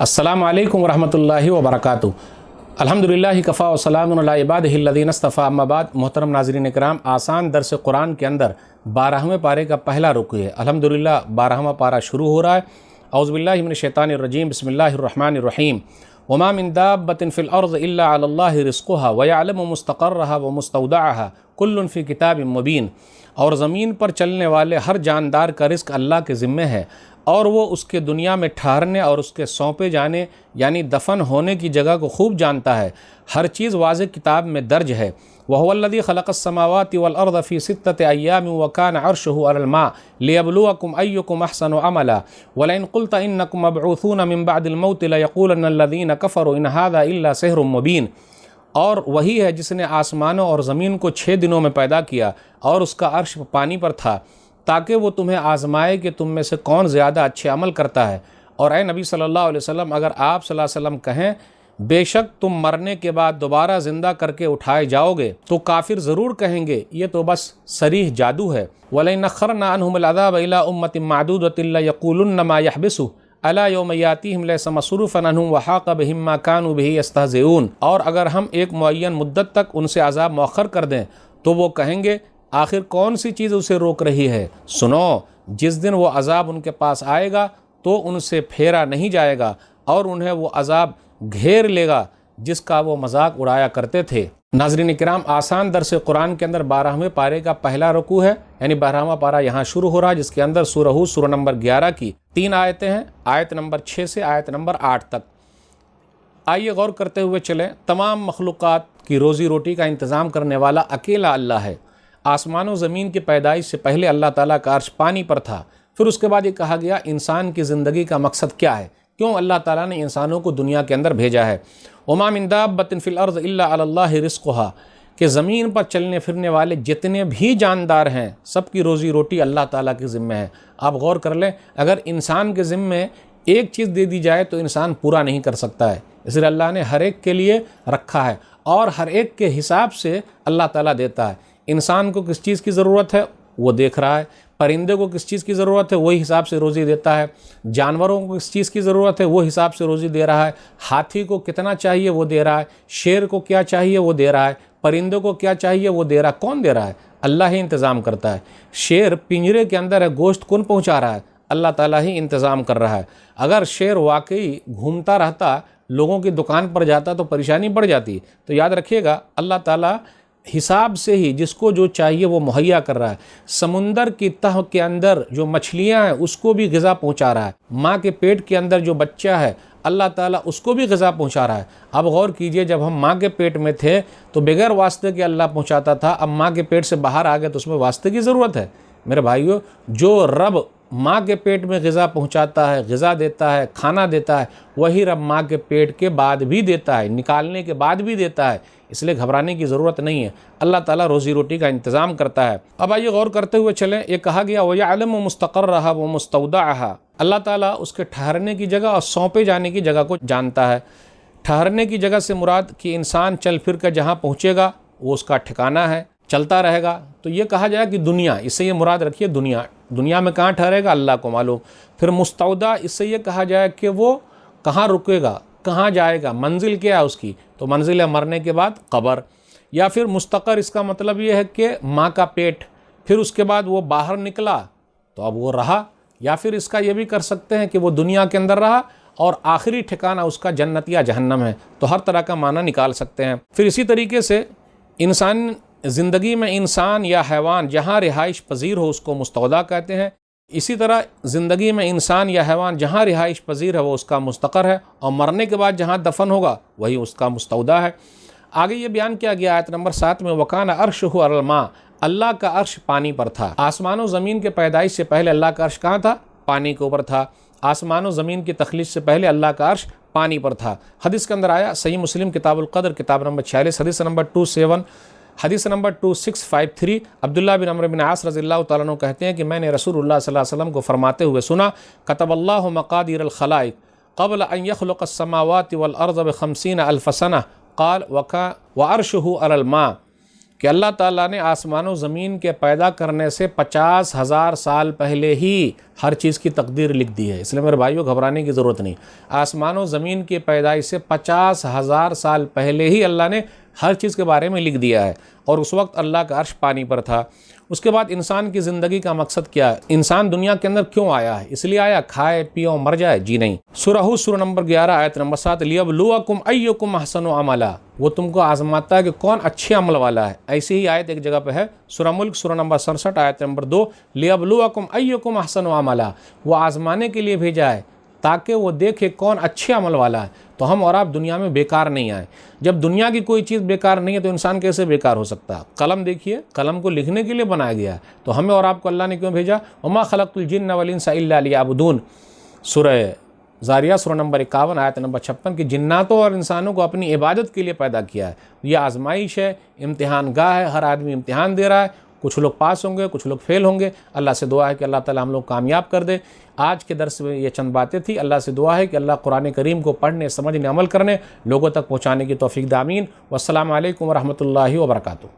अस्सलामु अलैकुम वरहमतुल्लाहि वबरकातुहू। अल्हम्दुलिल्लाह कफ़ा व सलामुन अला इबादिहिल्लज़ीना इस्तफ़ा, अम्मा बाद। मोहतरम नाज़रीन इकराम, आसान दर्स कुरान के अंदर 12वें पारे का पहला रुकू है। अल्हम्दुलिल्लाह 12वां पारा शुरू हो रहा है। औज़ु बिल्लाहि मिनश शैतानिर रजीम, बिस्मिल्लाहिर रहमानिर रहीम। वमा मिन दाब्बतिन फ़िल अर्ज़ि इल्ला अलल्लाहि रिज़्क़ुहा व यअलमु मुस्तक़र्रहा व मुस्तौदअहा कुल्लुन फ़ी किताबिम मुबीन। और ज़मीन पर चलने वाले हर जानदार का रिज़्क़ अल्लाह के ज़िम्मे है और वो उसके दुनिया में ठहरने और उसके सौंपे जाने यानी दफन होने की जगह को खूब जानता है। हर चीज़ वाज़ेह किताब में दर्ज है। वहुवल्लज़ी ख़लक़स समावाति वल अर्ज़ फ़ी सित्तति अय्यामिन व कान अर्शुहु अलल मा लियब्लुवकुम अय्युकुम अहसनु अमला वलइन क़ुल्त इन्नकुम मबऊसून मिन बअदिल मौति लयक़ूलन्न अल्लज़ीना कफ़रू इन हाज़ा इल्ला सिहरुम मुबीन। और वही है जिसने आसमानों और ज़मीन को 6 दिनों में पैदा किया और उसका अर्श पानी पर था, ताकि वो तुम्हें आज़माए कि तुम में से कौन ज़्यादा अच्छे अमल करता है। और ए नबी सल्लल्लाहु अलैहि वसल्लम, अगर आप सल्लल्लाहु अलैहि वसल्लम कहें बेशक तुम मरने के बाद दोबारा ज़िंदा करके उठाए जाओगे, तो काफिर ज़रूर कहेंगे ये तो बस सरीह जादू है। वलइन अख़रना अन्हुमुल अज़ाब इला उम्मतिन मअदूदतिन लयक़ूलुन्न मा यहबिसु अला यौम यातीहिम लैसा मसरूफ़न अन्हुम व हाक़ बिहिम मा कानू बिही यस्तहज़िऊन। और अगर हम एक मुअय्यन मुद्दत तक उनसे अज़ाब मौखर कर दें तो वो कहेंगे आखिर कौन सी चीज़ उसे रोक रही है। सुनो, जिस दिन वो अज़ाब उनके पास आएगा तो उनसे फेरा नहीं जाएगा और उन्हें वो अज़ाब घेर लेगा जिसका वो मजाक उड़ाया करते थे। नाज़रीन किराम, आसान दर्स कुरान के अंदर 12वें पारे का पहला रुकू है, यानी 12वां पारा यहाँ शुरू हो रहा है, जिसके अंदर सूरह हूद सूरह नंबर 11 की 3 आयतें हैं, आयत नंबर 6 से आयत नंबर 8 तक। आइए गौर करते हुए चलें। तमाम मखलूक़ात की रोज़ी रोटी का इंतज़ाम करने वाला अकेला अल्लाह है। आसमानों ज़मीन की पैदाइश से पहले अल्लाह ताला का अर्श पानी पर था। फिर उसके बाद ये कहा गया इंसान की ज़िंदगी का मकसद क्या है, क्यों अल्लाह ताला ने इंसानों को दुनिया के अंदर भेजा है। वमा मिन दाब्बतिन फ़िल अर्ज़ इल्ला अलल्लाहि रिज़्क़ुहा, कि ज़मीन पर चलने फिरने वाले जितने भी जानदार हैं सबकी रोज़ी रोटी अल्लाह ताला के ज़िम्मे है। आप गौर कर लें, अगर इंसान के ज़िम्मे एक चीज़ दे दी जाए तो इंसान पूरा नहीं कर सकता है, इसलिए अल्लाह ने हर एक के लिए रखा है और हर एक के हिसाब से अल्लाह ताला देता है। इंसान को किस चीज़ की ज़रूरत है वो देख रहा है, परिंदे को किस चीज़ की ज़रूरत है वही हिसाब से रोज़ी देता है, जानवरों को किस चीज़ की ज़रूरत है वो हिसाब से रोज़ी दे रहा है, हाथी को कितना चाहिए वो दे रहा है, शेर को क्या चाहिए वो दे रहा है, परिंदों को क्या चाहिए वो दे रहा है। कौन दे रहा है? अल्लाह ही इंतज़ाम करता है। शेर पिंजरे के अंदर है, गोश्त कौन पहुँचा रहा है? अल्लाह ताला ही इंतज़ाम कर रहा है। अगर शेर वाकई घूमता रहता, लोगों की दुकान पर जाता तो परेशानी बढ़ जाती। तो याद रखिएगा, अल्लाह ताला हिसाब से ही जिसको जो चाहिए वो मुहैया कर रहा है। समुंदर की तह के अंदर जो मछलियां हैं उसको भी ग़िज़ा पहुंचा रहा है। माँ के पेट के अंदर जो बच्चा है अल्लाह ताला उसको भी ग़िज़ा पहुंचा रहा है। अब गौर कीजिए, जब हम माँ के पेट में थे तो बगैर वास्ते के अल्लाह पहुंचाता था, अब माँ के पेट से बाहर आ गए तो उसमें वास्ते की ज़रूरत है। मेरे भाइयों, जो रब माँ के पेट में ग़िज़ा पहुँचाता है, ग़िज़ा देता है, खाना देता है, वही रब माँ के पेट के बाद भी देता है, निकालने के बाद भी देता है। इसलिए घबराने की ज़रूरत नहीं है, अल्लाह ताला रोज़ी रोटी का इंतज़ाम करता है। अब आइए गौर करते हुए चलें। ये कहा गया व यअलमु मुस्तक़र्रहा व मुस्तौदअहा, अल्लाह ताला उसके ठहरने की जगह और सौंपे जाने की जगह को जानता है। ठहरने की जगह से मुराद कि इंसान चल फिर कर जहाँ पहुँचेगा वो उसका ठिकाना है, चलता रहेगा। तो ये कहा जाए कि दुनिया, इससे ये मुराद रखिए दुनिया, दुनिया में कहाँ ठहरेगा अल्लाह को मालूम। फिर मुस्तौदा, इससे ये कहा जाए कि वो कहाँ रुकेगा, कहाँ जाएगा, मंजिल क्या है उसकी, तो मंजिल है मरने के बाद कब्र। या फिर मुस्तक़र, इसका मतलब ये है कि माँ का पेट, फिर उसके बाद वो बाहर निकला तो अब वो रहा। या फिर इसका ये भी कर सकते हैं कि वो दुनिया के अंदर रहा और आखिरी ठिकाना उसका जन्नत या जहन्नम है। तो हर तरह का माना निकाल सकते हैं। फिर इसी तरीके से इंसान ज़िंदगी में इंसान या हैवान जहाँ रिहाइश पजीर हो उसको मुस्तौदा कहते हैं। इसी तरह ज़िंदगी में इंसान या हैवान जहाँ रिहाइश पजीर है वो उसका मुस्तक़र है, और मरने के बाद जहाँ दफन होगा वही उसका मुस्तौदा है। आगे ये बयान किया गया आयत नंबर 7 में, वकान अर्शुहु अलल मा, अल्लाह का अर्श पानी पर था। आसमानों ज़मीन के पैदाइश से पहले अल्लाह का अर्श कहाँ था? पानी के ऊपर था। आसमानों ज़मीन की तख्लीक़ से पहले अल्लाह का अर्श पानी पर था। हदीस के अंदर आया, सही मुस्लिम किताबुल क़द्र किताब नंबर 46 हदीस नंबर 2653, अब्दुल्लाह बिन अम्र बिन आस रज़ियल्लाहु तआला अन्हु कहते हैं कि मैंने रसूलुल्लाह सल्लल्लाहु अलैहि वसल्लम को फरमाते हुए सुना, कतबल्लाहु मक़ादिरल ख़लाइक़ क़ब्ल अन यख़्लुक़स समावाति वल अर्ज़ ब50 अल्फ़ सनह क़ाल व अर्शुहु अलल मा, कि अल्लाह ताला ने आसमानों ज़मीन के पैदा करने से 50,000 साल पहले ही हर चीज़ की तकदीर लिख दी है। इसलिए मेरे भाइयों घबराने की ज़रूरत नहीं। आसमानों ज़मीन की पैदाइश से 50,000 साल पहले ही अल्लाह ने हर चीज़ के बारे में लिख दिया है। और उस वक्त अल्लाह का अर्श पानी पर था। उसके बाद इंसान की ज़िंदगी का मकसद क्या है, इंसान दुनिया के अंदर क्यों आया है? इसलिए आया खाए पिए और मर जाए? जी नहीं। सूरह हूद सूरह नंबर 11 आयत नंबर 7, लियब्लुवकुम अय्युकुम अहसनु अमला, वो तुमको आजमाता है कि कौन अच्छे अमल वाला है। ऐसी ही आयत एक जगह पे है सूरह मुल्क सूरह नंबर 67 आयत नंबर 2, लियब्लुवकुम अय्युकुम अहसनु अमला, वो आजमाने के लिए भेजा है ताकि वो देखे कौन अच्छे अमल वाला है। तो हम और आप दुनिया में बेकार नहीं आए। जब दुनिया की कोई चीज़ बेकार नहीं है तो इंसान कैसे बेकार हो सकता है? कलम देखिए, कलम को लिखने के लिए बनाया गया है। तो हमें और आपको अल्लाह ने क्यों भेजा? वमा खलक़तुल जिन्ना वल इंसा इल्ला लियअबुदून, सूरह ज़ारियात सूरह नंबर 51 आयत नंबर 56 की जिन्नातों और इंसानों को अपनी इबादत के लिए पैदा किया है। यह आजमाइश है, इम्तिहान गाह है, हर आदमी इम्तिहान दे रहा है। कुछ लोग पास होंगे, कुछ लोग फेल होंगे। अल्लाह से दुआ है कि अल्लाह ताला हम लोग कामयाब कर दे। आज के दर्स में ये चंद बातें थी। अल्लाह से दुआ है कि अल्लाह कुरान करीम को पढ़ने, समझने, अमल करने, लोगों तक पहुँचाने की तौफीक दे। आमीन। वस्सलामु अलैकुम वरहमतुल्लाहि वबरकातुहू।